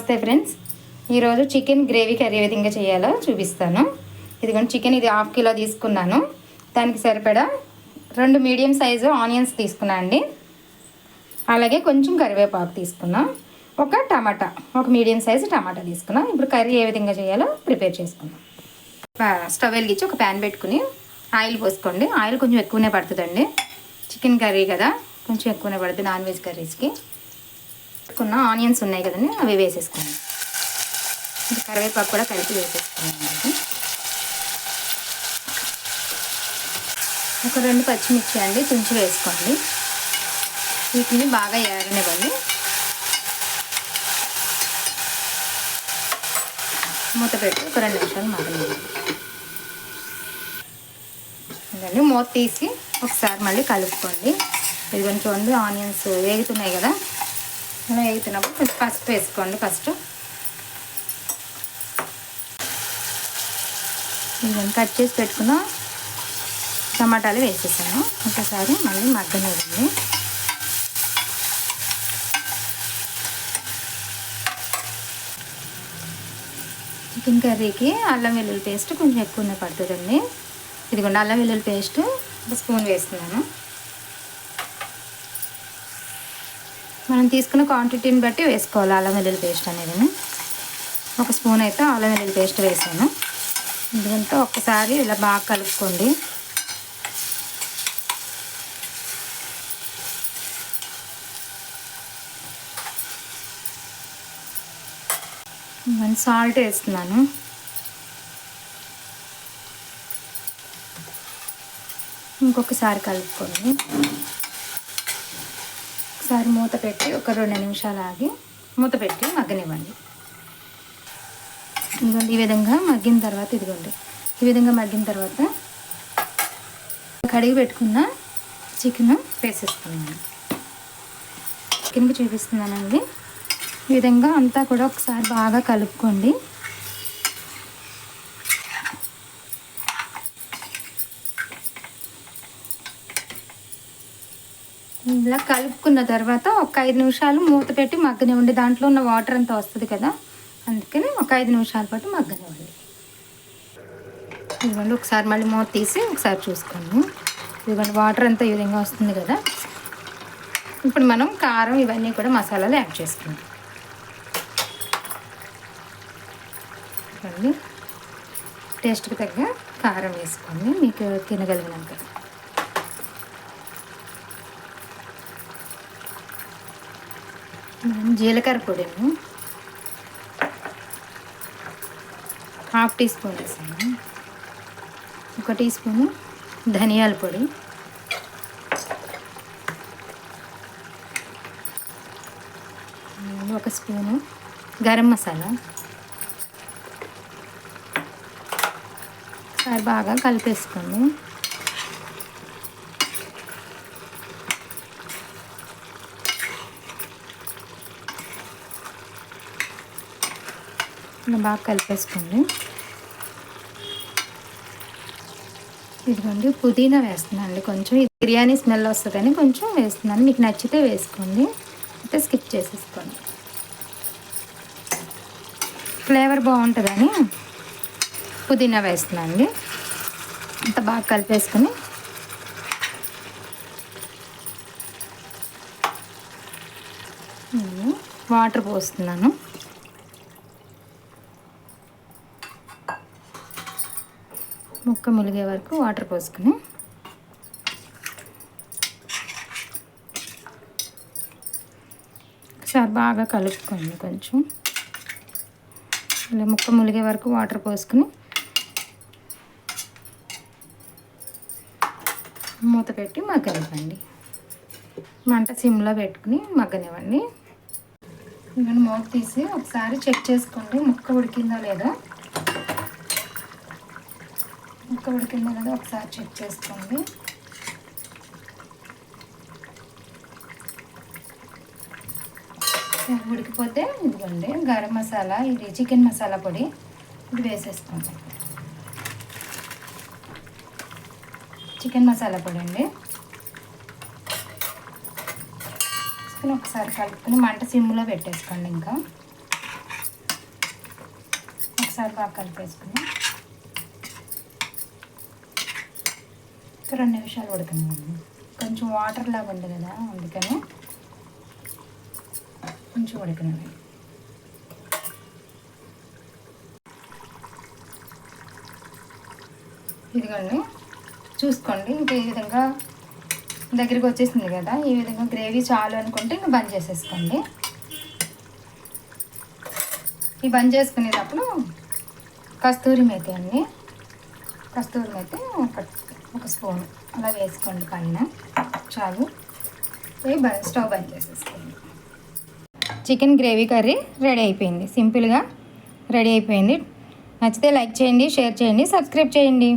నమస్తే ఫ్రెండ్స్, ఈరోజు chicken gravy curry ఏ విధంగా చేయాలో చూపిస్తాను. ఇదిగోండి చికెన్, ఇది 1/2 కిలో తీసుకున్నాను. దానికి సరిపడా 2 మీడియం సైజు ఆనియన్స్ తీసుకున్నా అండి. అలాగే కొంచెం కరివేపాకు తీసుకున్నా. ఒక టమాటా, ఒక మీడియం సైజు టమాటా తీసుకున్నా. ఇప్పుడు కర్రీ ఏ విధంగా చేయాలో ప్రిపేర్ చేసుకున్నాం. స్టవ్ వెలిగించి ఒక ప్యాన్ పెట్టుకుని ఆయిల్ పోసుకోండి. ఆయిల్ కొంచెం ఎక్కువనే పడుతుందండి. చికెన్ కర్రీ కదా, కొంచెం ఎక్కువనే పడుతుంది నాన్ వెజ్ కర్రీస్కి. పెట్టుకున్న ఆనియన్స్ ఉన్నాయి కదండి, అవి వేసేసుకోండి. కరివేపాకు కూడా కలిపి వేసేసుకోండి. ఒక 2 పచ్చిమిర్చి అండి తుంచి వేసుకోండి. వీటిని బాగా ఏగనివ్వండి. మూత పెట్టి ఒక 2 నిమిషాలు మగ్గనివ్వండి. ఇదండి మూత తీసి ఒకసారి మళ్ళీ కలుపుకోండి. ఇది కొంచెం చూడండి, ఆనియన్స్ వేగుతున్నాయి కదా, ఇలా వేగుతున్నప్పుడు కొంచెం పసుపు వేసుకోండి. ఫస్ట్ ఇవన్నీ కట్ చేసి పెట్టుకున్న టమాటాలు వేసేసాను. ఒకసారి మళ్ళీ మగ్గనివ్వండి. చికెన్ కర్రీకి అల్లం వెల్లుల్లి పేస్ట్ కొంచెం ఎక్కువనే పడుతుందండి. ఇదిగోండి అల్లం వెల్లుల్లి పేస్ట్ 1 స్పూన్ వేస్తున్నాను. మనం తీసుకున్న క్వాంటిటీని బట్టి వేసుకోవాలి అల్లం వెల్లుల్లి పేస్ట్ అనేది. 1 స్పూన్ అయితే అల్లం వెల్లుల్లి పేస్ట్ వేసాను. ఎందుకంటే ఒక్కసారి ఇలా బాగా కలుపుకోండి. సాల్ట్ వేస్తున్నాను. ఇంకొకసారి కలుపుకోండి. ఒకసారి మూత పెట్టి ఒక 2 నిమిషాలు ఆగి మూత పెట్టి మగ్గనివ్వండి. ఇదిగోండి ఈ విధంగా మగ్గిన తర్వాత, ఇదిగోండి ఈ విధంగా మగ్గిన తర్వాత కడిగి పెట్టుకున్న చికెన్ వేసేస్తున్నాను. చికెన్కి చూపిస్తున్నానండి. ఈ విధంగా అంతా కూడా ఒకసారి బాగా కలుపుకోండి. ఇలా కలుపుకున్న తర్వాత ఒక 5 నిమిషాలు మూత పెట్టి మగ్గనివ్వండి. దాంట్లో ఉన్న వాటర్ అంతా వస్తుంది కదా, అందుకని ఒక 5 నిమిషాల పాటు మగ్గనివ్వండి. ఇదిగోండి ఒకసారి మళ్ళీ మూత తీసి ఒకసారి చూసుకోండి. ఇదిగోండి వాటర్ అంతా ఈ విధంగా వస్తుంది కదా. ఇప్పుడు మనం కారం ఇవన్నీ కూడా మసాలాలు యాడ్ చేసుకుందాం. ఇవ్వండి టేస్ట్కి తగ్గ కారం వేసుకోండి, మీకు తినగలిగినంత. జీలకర్ర పొడిని 1/2 టీ స్పూన్ వేసాను. 1 టీ స్పూను ధనియాల పొడి, 1 స్పూను గరం మసాలా. ఒకసారి బాగా కలిపేసుకోండి. బాగా కలిపేసుకోండి. ఇదిగోండి పుదీనా వేస్తున్నాను కొంచెం. ఇది బిర్యానీ స్మెల్ వస్తుందని కొంచెం వేస్తున్నాను. మీకు నచ్చితే వేసుకోండి, అయితే స్కిప్ చేసేసుకోండి. ఫ్లేవర్ బాగుంటుందని పుదీనా వేస్తున్నాను అండి. అంత బాగా కలిపేసుకొని వాటర్ పోస్తున్నాను. ముక్క ములిగే వరకు వాటర్ పోసుకుని ఒకసారి బాగా కలుపుకోండి. కొంచెం ఇలా ముక్క ములిగే వరకు వాటర్ పోసుకుని మూత పెట్టి మగ్గనివ్వండి. మంట సిమ్లో పెట్టుకుని మగ్గనివ్వండి. నేను మూత తీసి ఒకసారి చెక్ చేసుకోండి, ముక్క ఉడికిందో లేదో. ముక్క ఉడికిందో లేదో ఒకసారి చెక్ చేసుకోండి. ఉడికిపోతే ఇదిగోండి గరం మసాలా, ఇది చికెన్ మసాలా పొడి, ఇది వేసేసుకోండి. చికెన్ మసాలా పొడి అండి. ఒకసారి కలుపుకొని మంట సిమ్లో పెట్టేసుకోండి. ఇంకా ఒకసారి బాగా కలిపేసుకుని 2 నిమిషాలు ఉడకనివ్వండి. కొంచెం వాటర్ లాగా ఉంది కదా, అందుకని కొంచెం ఉడకనివ్వండి. ఇదిగోండి చూసుకోండి, ఇంకా ఈ విధంగా దగ్గరికి వచ్చేసింది కదా. ఈ విధంగా గ్రేవీ చాలు అనుకుంటే ఇంకా బంద్ చేసేసుకోండి. ఈ బంద్ చేసుకునేటప్పుడు కస్తూరి మేతి అండి, కస్తూరి మేతి ఒక స్పూన్ అలా వేసుకోండి పైన, చాలు. స్టవ్ బంద్ చేసేసుకోండి. చికెన్ గ్రేవీ కర్రీ రెడీ అయిపోయింది, సింపుల్గా రెడీ అయిపోయింది. నచ్చితే లైక్ చేయండి, షేర్ చేయండి, సబ్స్క్రైబ్ చేయండి.